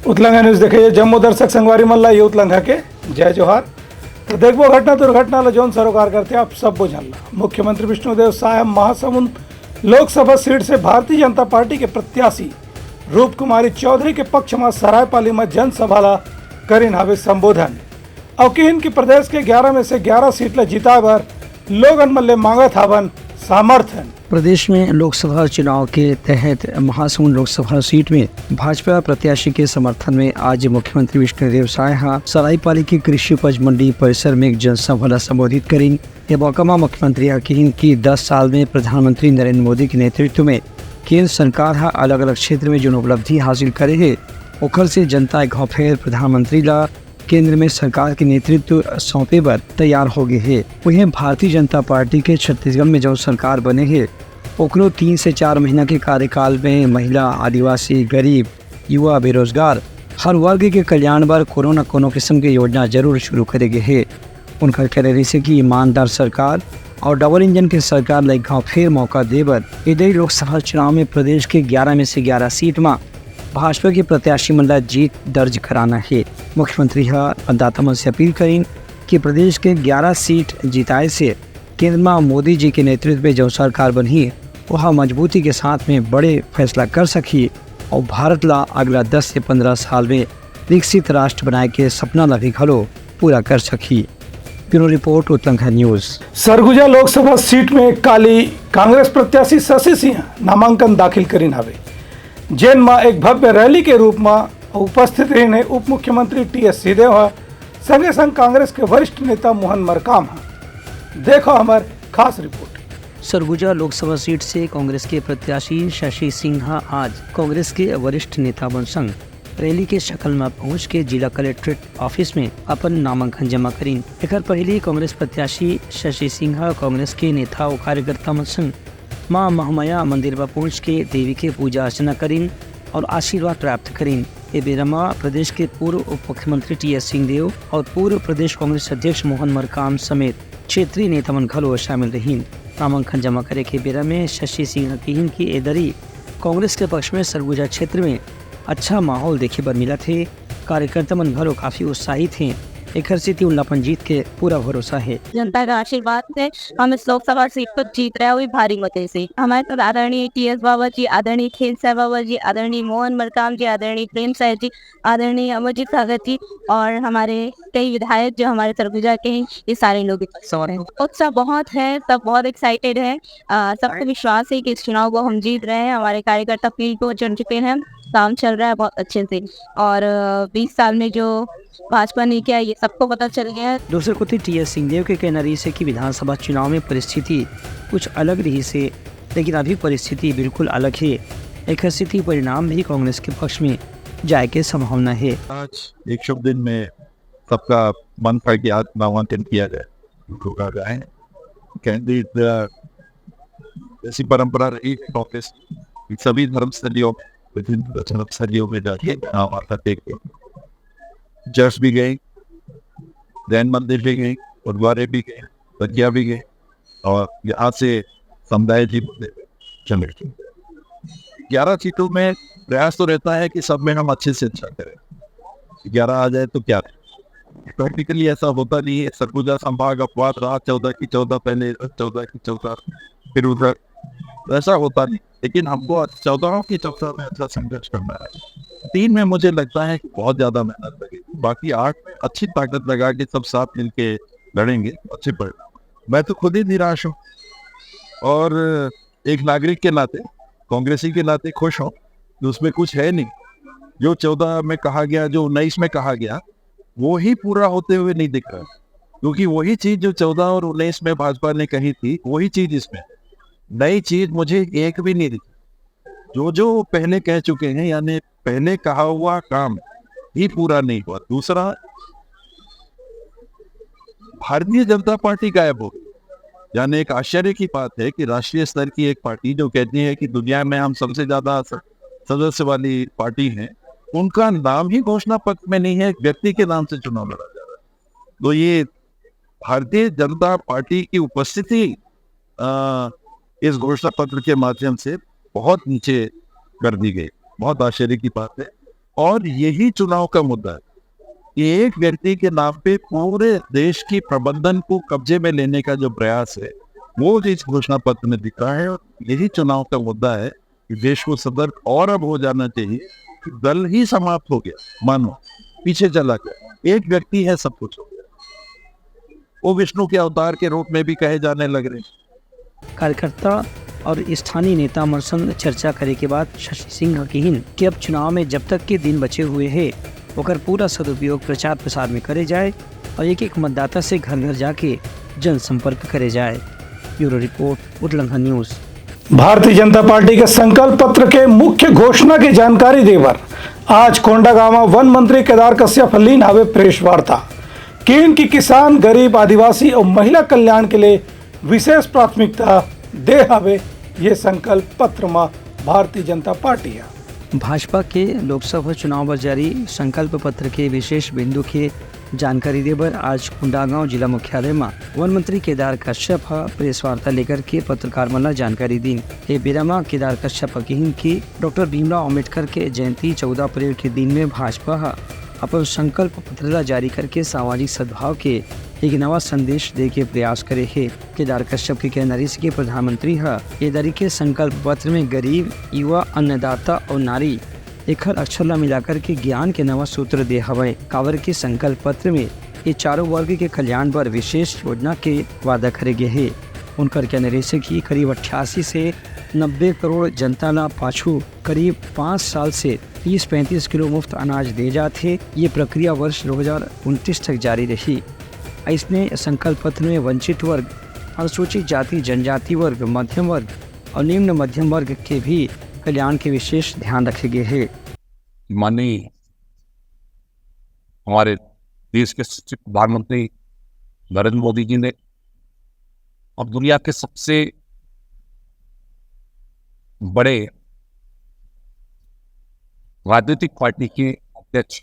उतलंघा news देखिए जम्मू दर्शक संगवारी मल्ला ये उतलंघा के जय जोहार। तो देखो घटना दुर्घटना ला जौन सरोकार करते आप सब बुझल मुख्यमंत्री विष्णुदेव साय महासमुंद लोकसभा सीट से भारतीय जनता पार्टी के प्रत्याशी रूप कुमारी चौधरी के पक्ष में सरायपाली में जनसभा ला करीन हवे संबोधन और किन की प्रदेश के 11 में से 11 सीट ला जिता बर लोगन मल्ले मांगत हवन समर्थन। प्रदेश में लोकसभा चुनाव के तहत महासमुंद लोकसभा सीट में भाजपा प्रत्याशी के समर्थन में आज मुख्यमंत्री विष्णुदेव साय सरायपाली की कृषि उपज मंडी परिसर में एक जनसभा संबोधित करें। यह मौका मुख्यमंत्री कहीं कि 10 साल में प्रधानमंत्री नरेंद्र मोदी के नेतृत्व में केंद्र सरकार अलग अलग क्षेत्र में जो उपलब्धि हासिल करे है ओखर से जनता एक फेर प्रधानमंत्री ला केंद्र में सरकार के नेतृत्व सौंपे पर तैयार हो गए है। वहीं भारतीय जनता पार्टी के छत्तीसगढ़ में जो सरकार बने है ओकरो 3 से 4 महीना के कार्यकाल में महिला, आदिवासी, गरीब, युवा, बेरोजगार हर वर्ग के कल्याण पर कोनो न कोनो किस्म की योजना जरूर शुरू करेंगे है। उनका कहने से कि ईमानदार सरकार और डबल इंजन के सरकार लाइक गाँव फिर मौका देवर इधर लोकसभा चुनाव में प्रदेश के 11 में से 11 सीट में भाजपा के प्रत्याशी मन जीत दर्ज कराना है। मुख्यमंत्री मतदाता मन से अपील करें कि प्रदेश के 11 सीट जिताए से केंद्र में मोदी जी के नेतृत्व में जो सरकार बनी वह मजबूती के साथ में बड़े फैसला कर सकी और भारत ला अगला 10 से 15 साल में विकसित राष्ट्र बनाए के सपना ला भी घलो पूरा कर सकी। Bureau report Utlangha news. Surguja Lok Sabha seat में काली कांग्रेस प्रत्याशी शशि सिंह नामांकन दाखिल करीन हवे जेन में एक भव्य रैली के रूप में उपस्थित रहने उप मुख्यमंत्री टी.एस. सिंहदेव संगे संग कांग्रेस के वरिष्ठ नेता मोहन मरकाम देखो हमार खास रिपोर्ट। सरगुजा लोकसभा सीट से कांग्रेस के प्रत्याशी शशि सिंह आज कांग्रेस के वरिष्ठ नेता बन संग रैली के शक्ल में पहुंच के जिला कलेक्ट्रेट ऑफिस में अपन नामांकन जमा करीन। एक पहले कांग्रेस प्रत्याशी शशि सिंह कांग्रेस के नेता और कार्यकर्ता मन संग माँ महामाया मंदिर पर पहुंच के देवी के पूजा अर्चना करीन और आशीर्वाद प्राप्त करीन। ये बेरा में प्रदेश के पूर्व उप मुख्यमंत्री टी.एस. सिंहदेव और पूर्व प्रदेश कांग्रेस अध्यक्ष मोहन मरकाम समेत क्षेत्रीय नेता मन घलो शामिल रहीन। नामांकन जमा करे के बेरा में शशि सिंह कहिन की एदरी कांग्रेस के पक्ष में सरगुजा क्षेत्र में अच्छा माहौल देखे पर मिला थे। कार्यकर्ता मन घलो काफी उत्साहित हैं। एक स्थिति उल्लापन जीत के पूरा भरोसा है। जनता का आशीर्वाद से हम इस लोकसभा सीट पर जीत रहे हुए भारी मते से। हमारे साथ आदरणीय टी.एस. बाबा जी, आदरणीय खेल साहब बाबा जी, आदरणीय मोहन मरकाम जी, आदरणीय प्रेम साहब जी, आदरणीय अमरजीत सागर जी और हमारे कई विधायक जो हमारे सरगुजा के हैं, ये सारे लोग उत्साह बहुत है। सब बहुत एक्साइटेड है। सबको विश्वास है कि इस चुनाव को हम जीत रहे हैं। हमारे कार्यकर्ता फील्ड को चढ़ चुके हैं। काम चल रहा है बहुत अच्छे से और 20 साल में जो भाजपा ने किया ये सबको पता चल गया है। दूसरे को टी.एस. सिंहदेव के कहना रही से कि विधानसभा चुनाव में परिस्थिति कुछ अलग रही से लेकिन अभी परिस्थिति बिल्कुल अलग है। एक स्थिति परिणाम भी कांग्रेस के पक्ष में जाए के संभावना है। आज एक शुभ दिन में सबका मन था कि आज नामांकन किया जाए। कैंडिडेट ऐसी परंपरा रही कांग्रेस सभी धर्मस्थलियों विभिन्न धर्मस्थलियों में जाके नाम आता टेके चर्च भी गए, जैन मंदिर भी गए, गुरुद्वारे भी गए, बगिया भी गए और यहाँ से समुदाय जी चले। 11 सीटों में प्रयास तो रहता है कि सब में हम अच्छे से अच्छा करें। 11 आ जाए तो क्या प्रैक्टिकली ऐसा होता नहीं है। सरगुजा संभाग अपवाद रहा 14 की 14 पहले 14 की 14 फिर उधर ऐसा होता नहीं, लेकिन हमको 14 की 14 में अच्छा संघर्ष करना है। 3 में मुझे लगता है कि बहुत ज्यादा मेहनत लगेगी। बाकी 8 में अच्छी ताकत लगा के सब साथ मिलके लड़ेंगे अच्छे परिणाम। मैं तो खुद ही निराश हूँ और एक नागरिक के नाते, कांग्रेसी के नाते खुश हूँ। उसमें कुछ है नहीं। जो 14 में कहा गया, जो 19 में कहा गया, वो ही पूरा होते हुए नहीं दिख रहा, क्योंकि वही चीज जो 14 और 19 में भाजपा ने कही थी वही चीज इसमें नई चीज मुझे एक भी नहीं दिखी। जो पहले कह चुके हैं यानी पहले कहा हुआ काम ही पूरा नहीं हुआ। दूसरा, भारतीय जनता पार्टी गायब हो गई। यानी एक आश्चर्य की बात है कि राष्ट्रीय स्तर की एक पार्टी जो कहती है कि दुनिया में हम सबसे ज्यादा सदस्य वाली पार्टी है, उनका नाम ही घोषणा पत्र में नहीं है, व्यक्ति के नाम से चुनाव लड़ा जा रहा है। तो ये भारतीय जनता पार्टी की उपस्थिति इस घोषणा पत्र के माध्यम से बहुत नीचे कर दी गई। बहुत आश्चर्य की बात है और यही चुनाव का मुद्दा है कि एक व्यक्ति के नाम पे पूरे देश की प्रबंधन को कब्जे में लेने का जो प्रयास है वो इस घोषणा पत्र में दिख रहा है। और यही चुनाव का मुद्दा है कि देश को सतर्क और अब हो जाना चाहिए कि दल ही समाप्त हो गया, मानो पीछे चला गया, एक व्यक्ति है सब कुछ हो गया। वो विष्णु के अवतार के रूप में भी कहे जाने लग रहे। कार्यकर्ता और स्थानीय नेता मरसन चर्चा करे के बाद शशि सिंह कहन कि अब चुनाव में जब तक के दिन बचे हुए हैं ओकर पूरा सदुपयोग प्रचार प्रसार में करे जाए और एक एक मतदाता से घर घर जाके जनसंपर्क करे जाए। Bureau report Utlangha news. Bharatiya Janata party के संकल्प पत्र के मुख्य घोषणा की जानकारी देवर आज कोंडागांव में वन मंत्री केदार कश्यप लीन हावे प्रेस वार्ता केन की किसान, गरीब, आदिवासी और महिला कल्याण के लिए विशेष प्राथमिकता दे हावे ये संकल्प पत्र में भारतीय जनता पार्टी है। भाजपा के लोकसभा चुनाव पर जारी संकल्प पत्र के विशेष बिंदु के जानकारी देवर आज कोंडागांव जिला मुख्यालय में वन मंत्री केदार कश्यप प्रेस वार्ता लेकर के पत्रकार मन जानकारी दी। ये बेरामा केदार कश्यप कहिन कि डॉक्टर भीमराव अम्बेडकर के जयंती 14 अप्रैल के दिन में भाजपा अपन संकल्प पत्र जारी करके सामाजिक सद्भाव के एक नवा संदेश दे के प्रयास करे है। केदार कश्यप के कहना के प्रधानमंत्री ये दरी के संकल्प पत्र में गरीब, युवा, अन्नदाता और नारी एक अक्षर ला मिलाकर के ज्ञान के नवा सूत्र दे हवे। कावर के संकल्प पत्र में ये चारों वर्ग के कल्याण पर विशेष योजना के वादा करे गए है। उनकर कहने से कि करीब 88 से 90 करोड़ जनता ला पाछू करीब 5 साल से 30-35 किलो मुफ्त अनाज दे जाते। ये प्रक्रिया वर्ष 2029 तक जारी रही। इसने संकल्प पत्र में वंचित वर्ग, अनुसूचित जाति जनजाति वर्ग, मध्यम वर्ग और निम्न मध्यम वर्ग के भी कल्याण के विशेष ध्यान रखे गए हैं। माननीय हमारे देश के प्रधानमंत्री नरेंद्र मोदी जी ने और दुनिया के सबसे बड़े राजनीतिक पार्टी के अध्यक्ष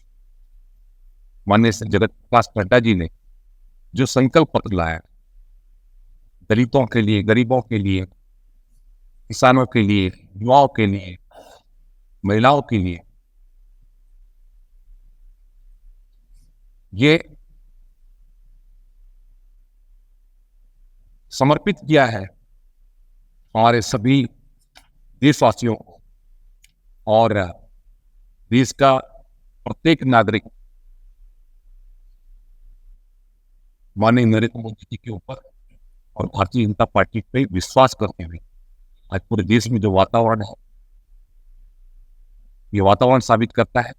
माननीय जगत प्रकाश नड्डा जी ने जो संकल्प पत्र लाया, दलितों के लिए, गरीबों के लिए, किसानों के लिए, युवाओं के लिए, महिलाओं के लिए, ये समर्पित किया है हमारे सभी देशवासियों को और देश का प्रत्येक नागरिक माननीय नरेंद्र मोदी जी के ऊपर और भारतीय जनता पार्टी पे विश्वास करते हुए आज पूरे देश में जो वातावरण है, ये वातावरण साबित करता है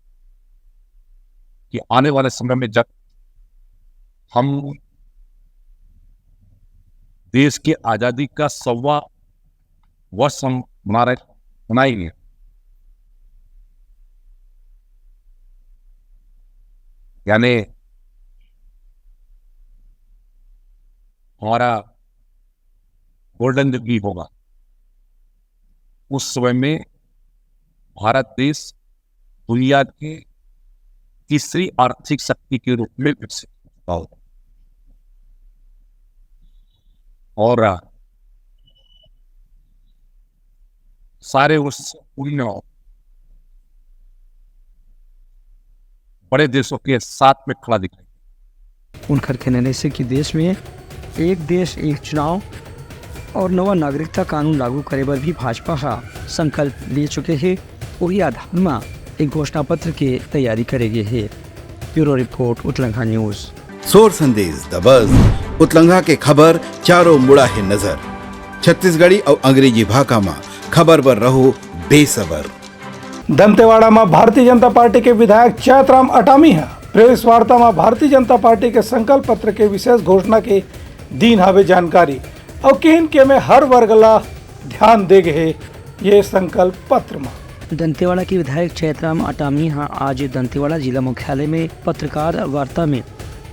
कि आने वाले समय में जब हम देश की आजादी का 100वां वर्ष हम मनाएंगे, यानी हमारा गोल्डन जुबली होगा, उस समय में भारत देश दुनिया के तीसरी आर्थिक शक्ति के रूप में विकसित होगा और सारे उस बड़े देशों के साथ में खड़ा दिखाई। उनकर कहने से कि देश में एक देश एक चुनाव और नवा नागरिकता कानून लागू करे पर भी भाजपा संकल्प ले चुके हैं। वही आधार में एक घोषणा पत्र की तैयारी करेगी है। Bureau report Utlangha news. सोर संदेश द बज़ उतलंघा के खबर चारों मुड़ा है नजर। छत्तीसगढ़ी और अंग्रेजी भाषा में खबर पर रहो बेसबर। दंतेवाड़ा में भारतीय जनता पार्टी के विधायक चैतराम अटामी है प्रेस वार्ता में भारतीय जनता पार्टी के संकल्प पत्र के विशेष घोषणा के दीन हावे जानकारी और किन के में हर वर्ग ला ध्यान दे गए ये संकल्प पत्र में। दंतेवाड़ा के विधायक चैतराम अटामी आज दंतेवाड़ा जिला मुख्यालय में पत्रकार वार्ता में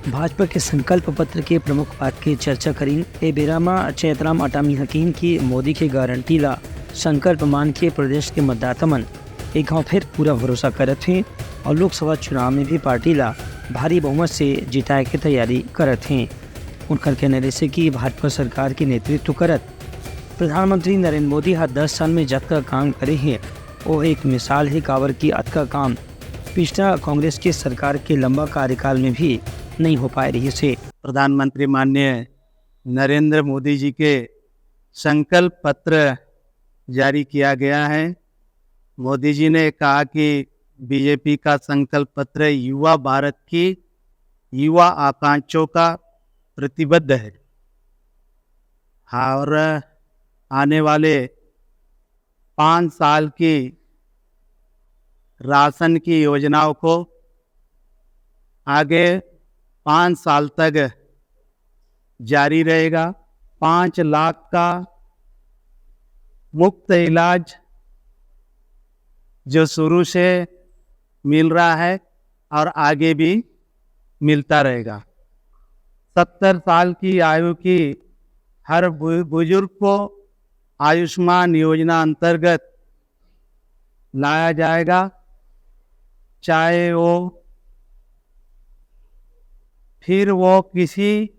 भाजपा के संकल्प पत्र के प्रमुख बात की चर्चा करी। ए बेरामा चैतराम अटामी हकीम की मोदी के गारंटी ला संकल्प मान के प्रदेश के मतदाता मन एक गाँव फिर पूरा भरोसा करत हैं और लोकसभा चुनाव में भी पार्टी ला भारी बहुमत से जिताए की तैयारी करत हैं। उनकर कहने से कि भाजपा सरकार की नेतृत्व करत प्रधानमंत्री नरेंद्र मोदी 10 साल में जतका काम करे हैं वो एक मिसाल है कावर की अतका काम पिछला कांग्रेस की सरकार के लंबा कार्यकाल में भी नहीं हो पाए रही से। प्रधानमंत्री माननीय नरेंद्र मोदी जी के संकल्प पत्र जारी किया गया है। मोदी जी ने कहा कि बीजेपी का संकल्प पत्र युवा भारत की युवा आकांक्षाओं का प्रतिबद्ध है और आने वाले 5 साल की राशन की योजनाओं को आगे 5 साल तक जारी रहेगा। 5 लाख का मुफ्त इलाज जो शुरू से मिल रहा है और आगे भी मिलता रहेगा। 70 साल की आयु की हर बुजुर्ग को आयुष्मान योजना अंतर्गत लाया जाएगा, चाहे वो किसी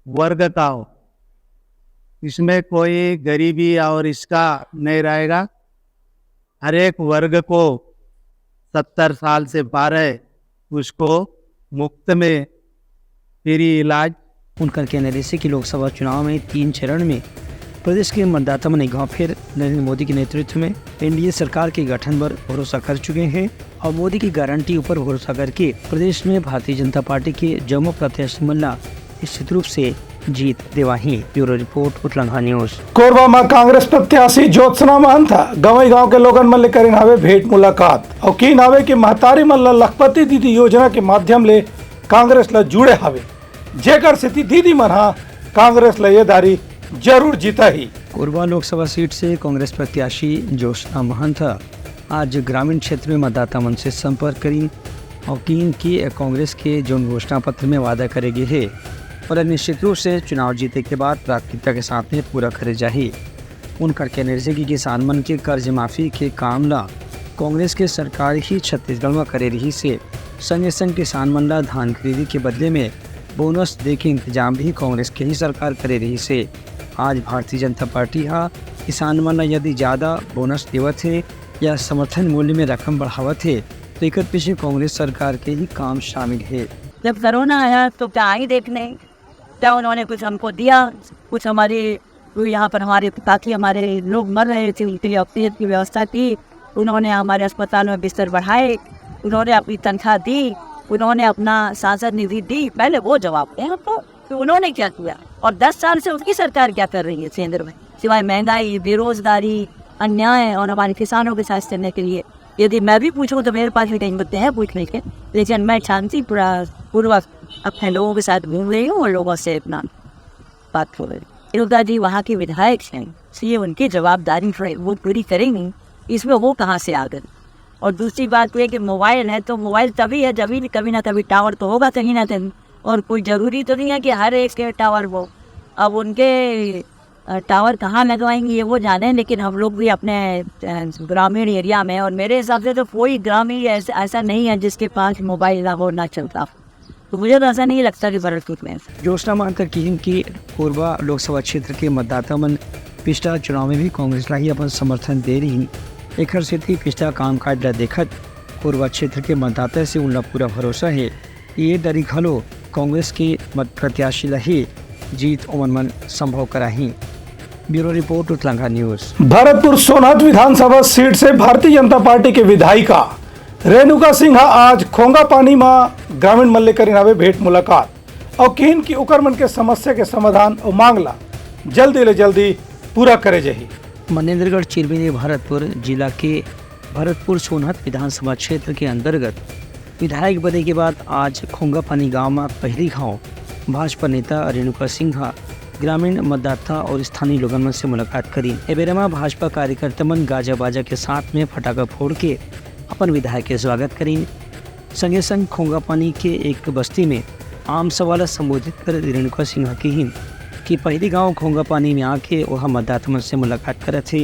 वर्ग का हो। इसमें कोई गरीबी और इसका नहीं रहेगा। हर एक वर्ग को 70 साल से पार है उसको मुफ्त में फ्री इलाज। उनका कहना है कि लोकसभा चुनाव में 3 चरण में प्रदेश के मतदाता ने गाँव फिर नरेंद्र मोदी के नेतृत्व में एनडीए सरकार के गठन पर भरोसा कर चुके हैं और मोदी की गारंटी ऊपर भरोसा करके प्रदेश में भारतीय जनता पार्टी के जम्मू प्रत्याशी मल्ला निश्चित रूप से जीत देवाही। Bureau report Utlangha news. Korba में कांग्रेस प्रत्याशी ज्योत्सना महंता गवई गांव के लोगन मन ले करीन हवे भेंट मुलाकात और की नावे की महतारी मन ला लखपति दीदी योजना के माध्यम ले कांग्रेस ला जुड़े हवे, जेकर सेती दीदी मन हा कांग्रेस ला ये दारी जरूर जीता ही। कोरबा लोकसभा सीट से कांग्रेस प्रत्याशी ज्योत्सना महंता आज ग्रामीण क्षेत्र में मतदाता मन से संपर्क करी और की कांग्रेस के जो घोषणा पत्र में वादा करेगी है और निश्चित रूप से चुनाव जीते के बाद प्राथमिकता के साथ में पूरा करे जाही। उनका कहना है कि किसान मन के कर्ज माफी के काम ला कांग्रेस के सरकार ही छत्तीसगढ़ में करे रही से संगे संग किसान मन ला धान खरीदी के बदले में बोनस दे के इंतजाम भी कांग्रेस के ही सरकार करे रही से। आज भारतीय जनता पार्टी हा किसान मन ला यदि ज़्यादा बोनस देवत है या समर्थन मूल्य में रकम बढ़ावत है तो एक पीछे कांग्रेस सरकार के ही काम शामिल है। जब कोरोना आया तो क्या आई देखने, क्या उन्होंने कुछ हमको दिया, कुछ हमारे यहाँ पर हमारे ताकि हमारे लोग मर रहे थे उनके लिए ऑक्सीजन की व्यवस्था की। उन्होंने हमारे अस्पताल में बिस्तर बढ़ाए, उन्होंने अपनी तनख्वाह दी, उन्होंने अपना सांसद निधि दी। पहले वो जवाब दें हमको कि उन्होंने क्या किया और 10 साल से उनकी सरकार क्या कर रही है केंद्र में, सिवाय महंगाई, बेरोजगारी, अन्याय और हमारे किसानों के साथ चलने के लिए। यदि मैं भी पूछूं तो मेरे पास भी कई मुद्दे हैं पूछने के, लेकिन मैं शांतिपूर्वक अपने लोगों के साथ घूम रही हूँ और लोगों से अपना बात हो रही हूँ। इरुदा जी वहाँ की विधायक हैं, इसलिए उनकी जवाबदारी वो पूरी करेंगी, इसमें वो कहाँ से आ गए। और दूसरी बात ये कि मोबाइल है तो मोबाइल तभी है जब भी कभी ना कभी टावर तो होगा कहीं ना कहीं, और कोई ज़रूरी तो नहीं है कि हर एक के टावर हो। अब उनके टावर कहाँ लगवाएंगे ये वो जाने, लेकिन हम लोग भी अपने ग्रामीण एरिया में, और मेरे हिसाब से तो कोई ग्रामीण ऐसा नहीं है जिसके पास मोबाइल ना हो ना चलता, तो मुझे तो ऐसा नहीं लगता कि भरतपुर में। ज्योत्सना महंता की कोरबा लोकसभा क्षेत्र के मतदाता मन पिछला चुनाव में भी कांग्रेस ला ही अपन समर्थन दे रही। एक स्थिति पिछला कामकाज ला देखत कोरबा क्षेत्र के मतदाता से उनका पूरा भरोसा है ये दरी घलो कांग्रेस के मत प्रत्याशी ला ही जीत ओमन मन संभव कराही। Bureau report Utlangha news. Bharatpur Sonhat Vidhan Sabha seat से भारतीय जनता पार्टी के विधायिका रेणुका सिंह आज खोंगा पानी में ग्रामीण मन ले करीन भेंट मुलाकात और कहन की उकर मन के समस्या के समाधान और मांगला जल्दी ले जल्दी पूरा करे जाही। मनेन्द्रगढ़ चिरमिनी भरतपुर जिला के भरतपुर सोनहत विधानसभा क्षेत्र के अंतर्गत विधायक बने के बाद आज खोंगा पानी गाँव में पहली गाँव भाजपा नेता रेणुका सिंह ग्रामीण मतदाता और स्थानीय लोगों में से मुलाकात करी। एबेरे में भाजपा कार्यकर्ता मन गाजा बाजा के साथ में फटाखा फोड़ के अपन विधायक के स्वागत करी। संगे संग खोंगा पानी के एक बस्ती में आम सवाल संबोधित कर रेणुका सिंह की कि पहली गांव खोंगा पानी में आके वह मतदाता मन से मुलाकात करे थे।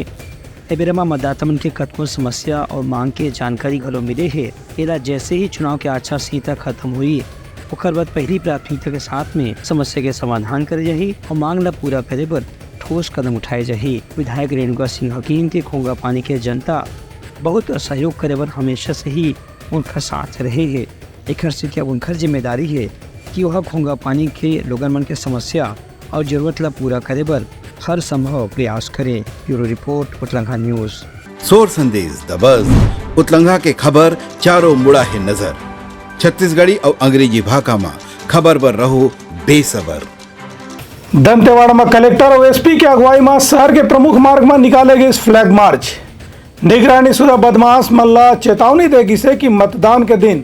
एबेरे में मतदाता मन के कतको समस्या और मांग के जानकारी घलो मिले है। एला जैसे ही चुनाव के आचार संहिता खत्म हुई ओकर बाद पहली प्राथमिकता के साथ में समस्या के समाधान करे जाही और मांग ला पूरा करे पर ठोस कदम उठाए जाही। विधायक रेणुका सिंह के खोंगा पानी के जनता बहुत सहयोग करे बर हमेशा से ही उनका साथ रहे है। एक से क्या उनका जिम्मेदारी है कि वह खोंगा पानी के लोगन मन के समस्या और जरूरत ला पूरा करे बर हर संभव प्रयास करे। Bureau report Utlangha news. सोर संदेश द बज़ उतलंघा के खबर चारों मुड़ा है नजर। छत्तीसगढ़ी और अंग्रेजी भाषा में खबर पर रहो बेसबर। दंतेवाड़ा में कलेक्टर और एसपी की अगुवाई में शहर के प्रमुख मार्ग में निकाले गए फ्लैग मार्च। निगरानी शुदा बदमाश मल्ला चेतावनी देगी से कि मतदान के दिन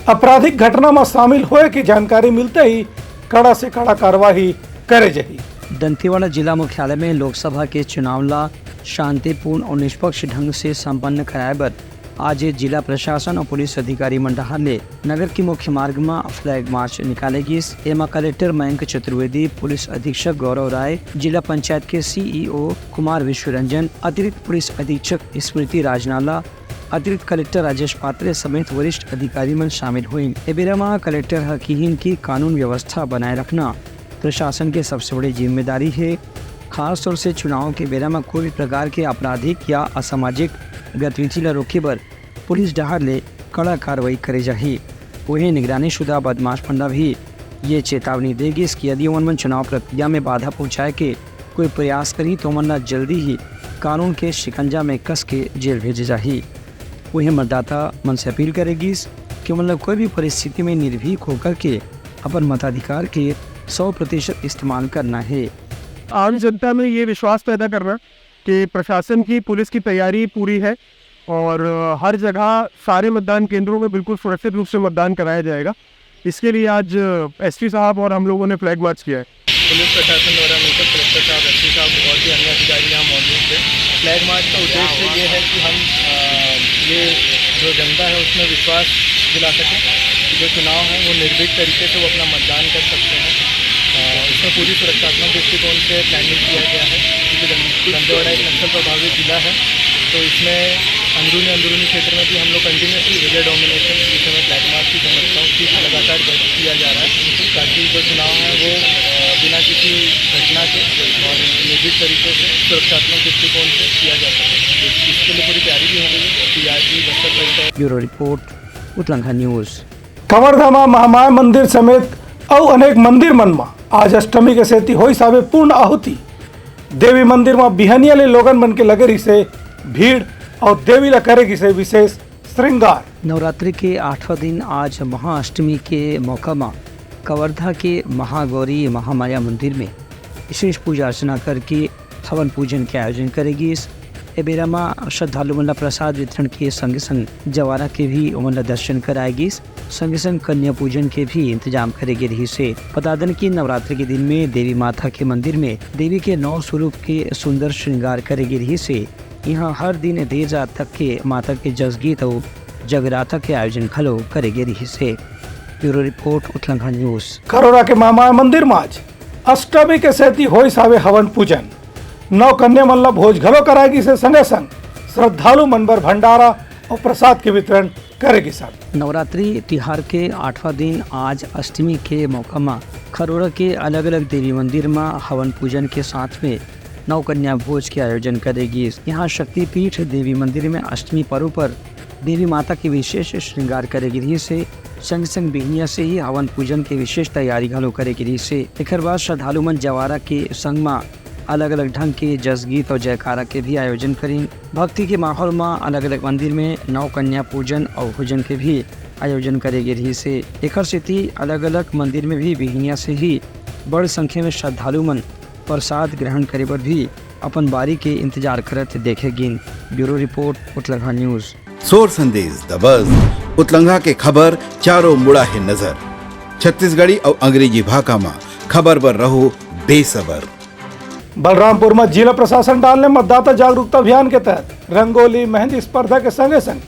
आपराधिक घटना में शामिल होए की जानकारी मिलते ही कड़ा से कड़ा कार्रवाई करे जाही। दंतेवाड़ा जिला मुख्यालय में लोकसभा के चुनाव ला शांतिपूर्ण और निष्पक्ष ढंग से संपन्न कराए बर आज जिला प्रशासन और पुलिस अधिकारी मंडल ने नगर के मुख्य मार्ग में फ्लैग मार्च निकालेगी। एमा कलेक्टर मयंक चतुर्वेदी, पुलिस अधीक्षक गौरव राय, जिला पंचायत के सीईओ कुमार विश्वरंजन, अतिरिक्त पुलिस अधीक्षक स्मृति राजनाला, अतिरिक्त कलेक्टर राजेश पात्रे समेत वरिष्ठ अधिकारी मन शामिल हुए। एबेरा में कलेक्टर हकीहीन की कानून व्यवस्था बनाए रखना प्रशासन के सबसे बड़ी जिम्मेदारी है। खास तौर से चुनाव के बेरा में कोई भी प्रकार के आपराधिक या असामाजिक गतिविधि ला रोके बर पुलिस डहार ले कड़ा कार्रवाई करे जाही। वहीं निगरानी शुदा बदमाश फंडा भी ये चेतावनी देगी कि यदि उन चुनाव प्रक्रिया में बाधा पहुंचाए के कोई प्रयास करी तो मन जल्दी ही कानून के शिकंजा में कस के जेल भेजे जाही। वहीं मतदाता मन से अपील करेगी कि मतलब कोई भी परिस्थिति में निर्भीक होकर के अपन मताधिकार के 100% इस्तेमाल करना है। आम जनता में ये विश्वास पैदा करना कि प्रशासन की पुलिस की तैयारी पूरी है और हर जगह सारे मतदान केंद्रों में बिल्कुल सुरक्षित रूप से मतदान कराया जाएगा। इसके लिए आज एसपी साहब और हम लोगों ने फ्लैग मार्च किया है। पुलिस प्रशासन द्वारा मिलकर कलेक्टर साहब, एसपी साहब और भी अन्य अधिकारी यहाँ मौजूद थे। फ्लैग मार्च का उद्देश्य ये है कि हम ये जो जनता है उसमें विश्वास दिला सकें कि जो चुनाव है वो निर्भीक तरीके से वो अपना मतदान कर सकते हैं। इसमें पूरी सुरक्षात्मक दृष्टिकोण से प्लानिंग किया गया है क्योंकि दंतेवाड़ा एक नक्सल प्रभावित जिला है, तो इसमें अंदरूनी क्षेत्र में भी हम लोग कंटिन्यूसली एरिया डोमिनेशन जिस समय ब्लैक मार्च की समस्या उसकी लगातार किया जा रहा है ताकि जो चुनाव है वो बिना किसी घटना के और निर्भीक तरीके से सुरक्षात्मक दृष्टिकोण से किया जा सके। इसके लिए पूरी तैयारी भी हो गई है। DIG Bastar collector. Bureau report Utlangha news. Kawardha Mahamaya मंदिर समेत और अनेक मंदिर मन में आज अष्टमी के सेती होई साबे पूर्ण आहुति। देवी मंदिर में बिहनिया ले लोगन मन के लगे रही से भीड़ और देवी ला करेगी से विशेष श्रृंगार। नवरात्रि के 8वां दिन आज महाअष्टमी के मौका में कवर्धा के महागौरी महामाया मंदिर में विशेष पूजा अर्चना करके हवन पूजन के आयोजन करेगी। एबेरा में श्रद्धालु मन प्रसाद वितरण के संग संग जवारा के भी उमन दर्शन कराएगी। संग संग कन्या पूजन के भी इंतजाम करेगी रही से। बता दें कि नवरात्रि के दिन में देवी माता के मंदिर में देवी के 9 स्वरूप के सुंदर श्रृंगार करेगी रही से। यहाँ हर दिन देर रात तक के माता के जसगीत और जगराता के आयोजन खलो करेगी रही से। Bureau report Utlangha news. Kharora के महामाया मंदिर में आज अष्टमी के सेती होई सावे हवन पूजन। 9 कन्या मल्ला भोज घलो कराएगी से संगे संग श्रद्धालु मनबर भंडारा और प्रसाद के वितरण करेगी। सब नवरात्रि तिहार के 8वां दिन आज अष्टमी के मौका में खरोरा के अलग अलग देवी मंदिर में हवन पूजन के साथ में 9 कन्या भोज के आयोजन करेगी। यहाँ शक्तिपीठ देवी मंदिर में अष्टमी पर्व पर देवी माता की विशेष श्रृंगार करेगी रही से। संग संग बिहनिया से ही हवन पूजन की विशेष तैयारी घलो करेगी रही से। एक बाद श्रद्धालु मन जवारा के संग में अलग अलग ढंग के जस गीत और जयकारा के भी आयोजन करें। भक्ति के माहौल में अलग अलग मंदिर में 9 कन्या पूजन और भोजन के भी आयोजन करेगी रही से। एक स्थिति अलग अलग मंदिर में भी बिहनिया से ही बड़ संख्या में श्रद्धालु मन प्रसाद ग्रहण करे पर भी अपन बारी के इंतजार करत देखेगी। Bureau report Utlangha news. सोर संदेश द बज़ उतलंघा के खबर चारों मुड़ा है नजर। छत्तीसगढ़ी और अंग्रेजी भाषा में खबर पर रहो बेसबर। बलरामपुर में जिला प्रशासन डालने मतदाता जागरूकता अभियान के तहत रंगोली मेहंदी स्पर्धा के संगे संग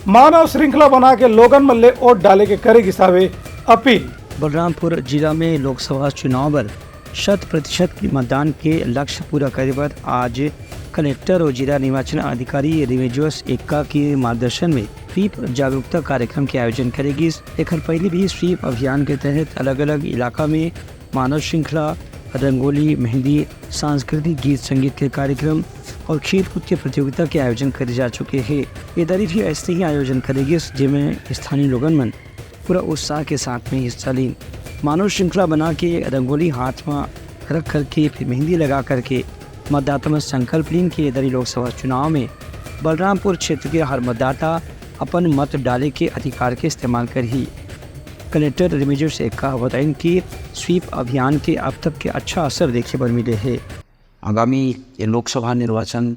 मानव श्रृंखला बना के लोगन मल्ले वोट डाले के करेगी सावे अपील। बलरामपुर जिला में लोकसभा चुनाव पर 100% की मतदान के लक्ष्य पूरा करे पर आज कलेक्टर और जिला निर्वाचन अधिकारी रिवेजुअस एक्का के मार्गदर्शन में स्वीप जागरूकता कार्यक्रम के आयोजन करेगी। एक पहले भी स्वीप अभियान के तहत अलग अलग इलाका में मानव श्रृंखला, रंगोली, मेहंदी, सांस्कृतिक गीत संगीत के कार्यक्रम और खेल कूद के प्रतियोगिता के आयोजन करे जा चुके हैं। ये दरी भी ऐसे ही आयोजन करेगी जिसमें स्थानीय लोगन मन पूरा उत्साह के साथ में हिस्सा ली। मानव श्रृंखला बना के रंगोली हाथ में रख करके फिर मेहंदी लगा करके मतदाता में संकल्प लीन कि इधर लोकसभा चुनाव में बलरामपुर क्षेत्र के हर मतदाता अपन मत डाले के अधिकार के इस्तेमाल कर ही। कलेक्टर रिमिजू से कहा बताएं कि स्वीप अभियान के अब तक के अच्छा असर देखे पर मिले हैं। आगामी लोकसभा निर्वाचन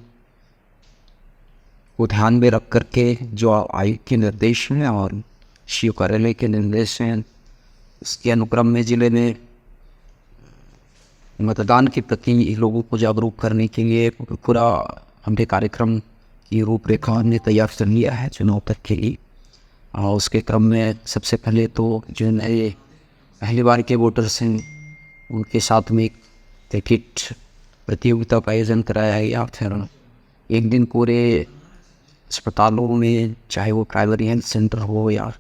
को ध्यान में रख करके जो आयोग के निर्देश हैं और शिव कार्यालय के निर्देश हैं, इसके अनुक्रम में जिले में मतदान के प्रति लोगों को जागरूक करने के लिए पूरा हमने कार्यक्रम की रूपरेखा हमने तैयार कर लिया है चुनाव तक के लिए। और उसके क्रम में सबसे पहले तो जो नए पहली बार के वोटर्स हैं उनके साथ में क्रिकेट प्रतियोगिता का आयोजन कराया है, या फिर एक दिन पूरे अस्पतालों में, चाहे वो प्राइमरी हेल्थ सेंटर हो या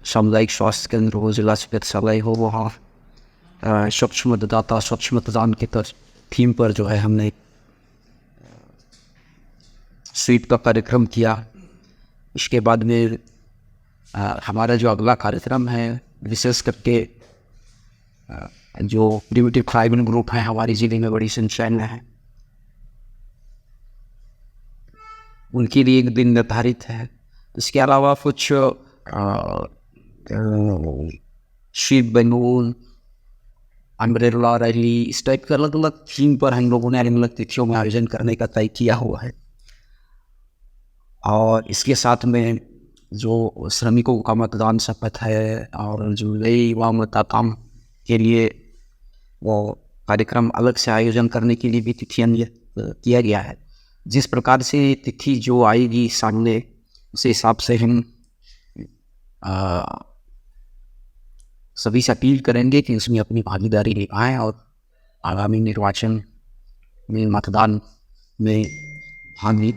सामुदायिक स्वास्थ्य केंद्र हो, जिला चिकित्सालय हो, वहाँ स्वच्छ मतदाता स्वच्छ मतदान के थीम पर जो है हमने स्वीप का कार्यक्रम किया। इसके बाद में हमारा जो अगला कार्यक्रम है विशेष करके जो प्रिमिटिव ट्राइबल ग्रुप है हमारे ज़िले में बड़ी संख्या में है, उनके लिए एक दिन निर्धारित है। इसके अलावा कुछ स्वीप बैलून, अम्ब्रेला रैली, इस टाइप के अलग अलग थीम पर हम लोगों ने अलग अलग तिथियों में आयोजन करने का तय किया हुआ है। और इसके साथ में जो श्रमिकों का मतदान शपथ है और जो नए युवा मतदाताओं के लिए वो कार्यक्रम अलग से आयोजन करने के लिए भी तिथियां किया गया है। जिस प्रकार से तिथि जो आएगी सामने, उस हिसाब से हम सभी से अपील करेंगे कि इसमें अपनी भागीदारी निभाएं और आगामी निर्वाचन में मतदान में भाग लें।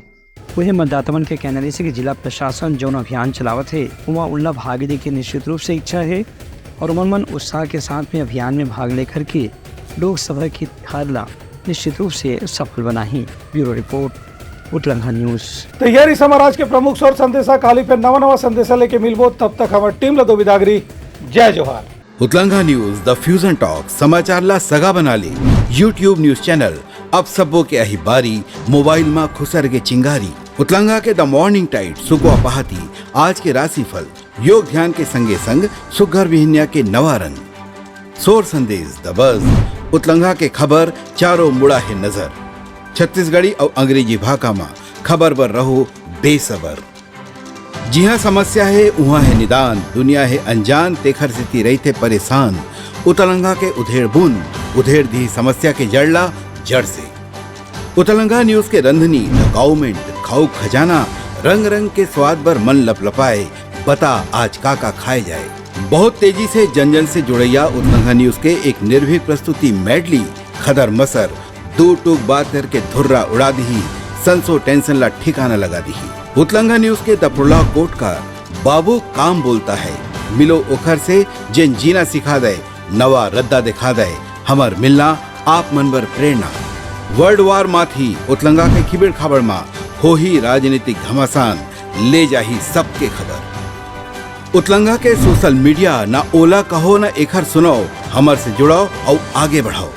वही मतदातावन के कहने से कि जिला प्रशासन जो अभियान चलावत है वहाँ उल्ला भाग लेने की निश्चित रूप से इच्छा है और मन उत्साह के साथ में अभियान में भाग लेकर के लोकसभा की हारला निश्चित रूप से सफल बना ही। Bureau report Utlangha news. तो यारी समाराज के प्रमुख स्वर संदेशा काली पे नवा संदेशा लेके मिलबो, तब तक हमारी टीम ला दो विदागरी। जय जोहार। उतलंघा न्यूज द फ्यूजन टॉक समाचार ला सगा बना ली। यूट्यूब न्यूज चैनल अब सबो के अही बारी मोबाइल में खुसर के चिंगारी। उतलंघा के द मॉर्निंग टाइट सुगवा पहाती, आज के राशिफल, योग ध्यान के संगे संग सुघर विहिन्या के नवा रंग, सोर संदेश द बज। उतलंघा के खबर चारों मुड़ा है नजर, छत्तीसगढ़ी और अंग्रेजी भाषा में खबर पर रहो बेसबर। जी हाँ, समस्या है वहाँ है निदान, दुनिया है अनजान तेखर से रही थे परेशान। उतलंघा के उधेड़ बुन उधेड़ दी समस्या के जड़ला जड़ से। उतलंघा न्यूज के रंधनी द गवर्नमेंट खाऊ खजाना, रंग रंग के स्वाद पर मन लपलपाए, बता आज का खाए जाए। बहुत तेजी से जन जन से जुड़ैया उतलंघा न्यूज के एक निर्भीक प्रस्तुति मेडली खदर मसर दो टूक बात करके धुर्रा उड़ा दी, संसो टेंशन ला ठिकाना लगा दी। उतलंघा न्यूज के दपुरला कोट का बाबू काम बोलता है, मिलो उखर से जिन जीना सिखा दे, नवा रद्दा दिखा दे, हमार मिलना आप मन बर प्रेरणा। वर्ल्ड वार माथी उतलंघा के खिबड़ खबर मा हो ही राजनीतिक घमासान, ले जाही सबके खबर। उतलंघा के सोशल मीडिया ना ओला कहो ना एखर सुनाओ, हमर से जुड़ाओ और आगे बढ़ाओ।